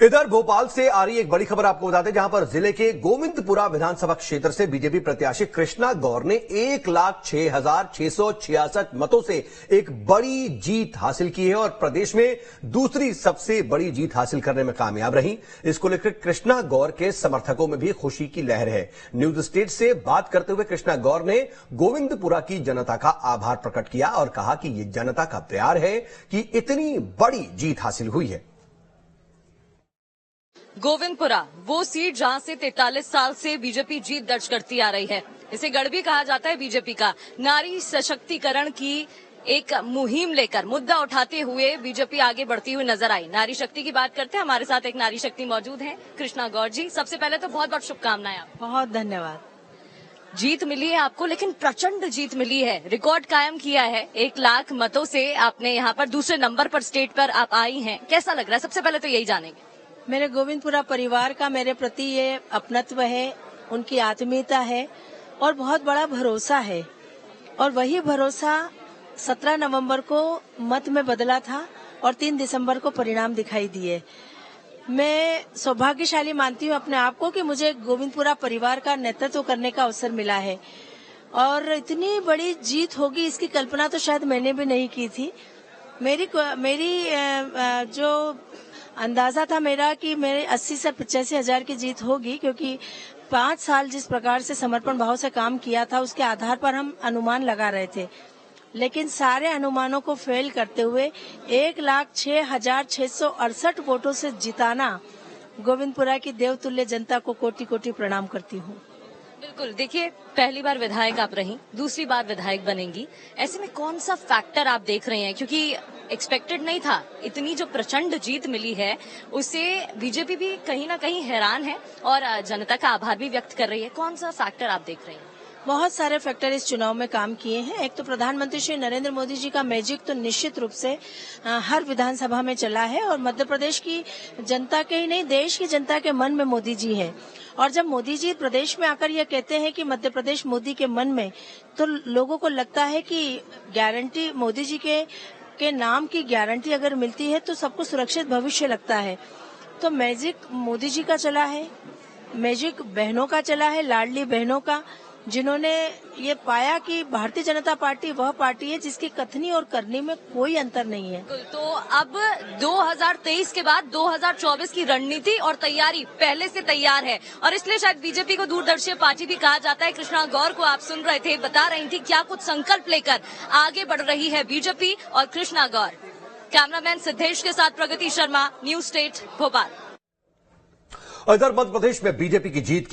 इधर भोपाल से आ रही एक बड़ी खबर आपको बताते हैं, जहां पर जिले के गोविंदपुरा विधानसभा क्षेत्र से बीजेपी प्रत्याशी कृष्णा गौर ने 1,06,666 मतों से एक बड़ी जीत हासिल की है और प्रदेश में दूसरी सबसे बड़ी जीत हासिल करने में कामयाब रही। इसको लेकर कृष्णा गौर के समर्थकों में भी खुशी की लहर है। न्यूज स्टेट से बात करते हुए कृष्णा गौर ने गोविंदपुरा की जनता का आभार प्रकट किया और कहा कि ये जनता का प्यार है कि इतनी बड़ी जीत हासिल हुई है। गोविंदपुरा वो सीट जहां से 43 साल से बीजेपी जीत दर्ज करती आ रही है। इसे गढ़ भी कहा जाता है बीजेपी का। नारी सशक्तिकरण की एक मुहिम लेकर मुद्दा उठाते हुए बीजेपी आगे बढ़ती हुई नजर आई। नारी शक्ति की बात करते हैं, हमारे साथ एक नारी शक्ति मौजूद है, कृष्णा गौर जी। सबसे पहले तो बहुत बहुत शुभकामनाएं आपको। बहुत धन्यवाद। जीत मिली है आपको, लेकिन प्रचंड जीत मिली है, रिकॉर्ड कायम किया है। 1 लाख मतों से आपने यहाँ पर दूसरे नंबर पर स्टेट पर आप आई हैं, कैसा लग रहा है? सबसे पहले तो यही जानेंगे। मेरे गोविंदपुरा परिवार का मेरे प्रति ये अपनत्व है, उनकी आत्मीयता है और बहुत बड़ा भरोसा है। और वही भरोसा 17 नवंबर को मत में बदला था और 3 दिसंबर को परिणाम दिखाई दिए। मैं सौभाग्यशाली मानती हूँ अपने आप को कि मुझे गोविंदपुरा परिवार का नेतृत्व करने का अवसर मिला है और इतनी बड़ी जीत होगी इसकी कल्पना तो शायद मैंने भी नहीं की थी। मेरी जो अंदाजा था मेरा कि मेरे 80 से 85 हजार की जीत होगी, क्योंकि 5 साल जिस प्रकार से समर्पण भाव से काम किया था उसके आधार पर हम अनुमान लगा रहे थे, लेकिन सारे अनुमानों को फेल करते हुए 1,06,668 वोटों से जिताना गोविंदपुरा की देवतुल्य जनता को कोटि कोटि प्रणाम करती हूँ। बिल्कुल, देखिए पहली बार विधायक आप रही, दूसरी बार विधायक बनेंगी, ऐसे में कौन सा फैक्टर आप देख रहे हैं? क्योंकि एक्सपेक्टेड नहीं था, इतनी जो प्रचंड जीत मिली है उससे बीजेपी भी कहीं ना कहीं हैरान है और जनता का आभार भी व्यक्त कर रही है। कौन सा फैक्टर आप देख रहे हैं? बहुत सारे फैक्टर इस चुनाव में काम किए हैं। एक तो प्रधानमंत्री श्री नरेंद्र मोदी जी का मैजिक तो निश्चित रूप से हर विधानसभा में चला है और मध्य प्रदेश की जनता के ही नहीं, देश की जनता के मन में मोदी जी है। और जब मोदी जी प्रदेश में आकर ये कहते हैं कि मध्य प्रदेश मोदी के मन में, तो लोगों को लगता है कि गारंटी मोदी जी के नाम की गारंटी अगर मिलती है तो सबको सुरक्षित भविष्य लगता है। तो मैजिक मोदी जी का चला है, मैजिक बहनों का चला है, लाडली बहनों का, जिन्होंने ये पाया कि भारतीय जनता पार्टी वह पार्टी है जिसकी कथनी और करनी में कोई अंतर नहीं है। तो अब 2023 के बाद 2024 की रणनीति और तैयारी पहले से तैयार है और इसलिए शायद बीजेपी को दूरदर्शी पार्टी भी कहा जाता है। कृष्णा गौर को आप सुन रहे थे, बता रही थी क्या कुछ संकल्प लेकर आगे बढ़ रही है बीजेपी और कृष्णा गौर। कैमरामैन सिद्धेश के साथ प्रगति शर्मा, न्यूज स्टेट भोपाल। इधर मध्य प्रदेश में बीजेपी की जीत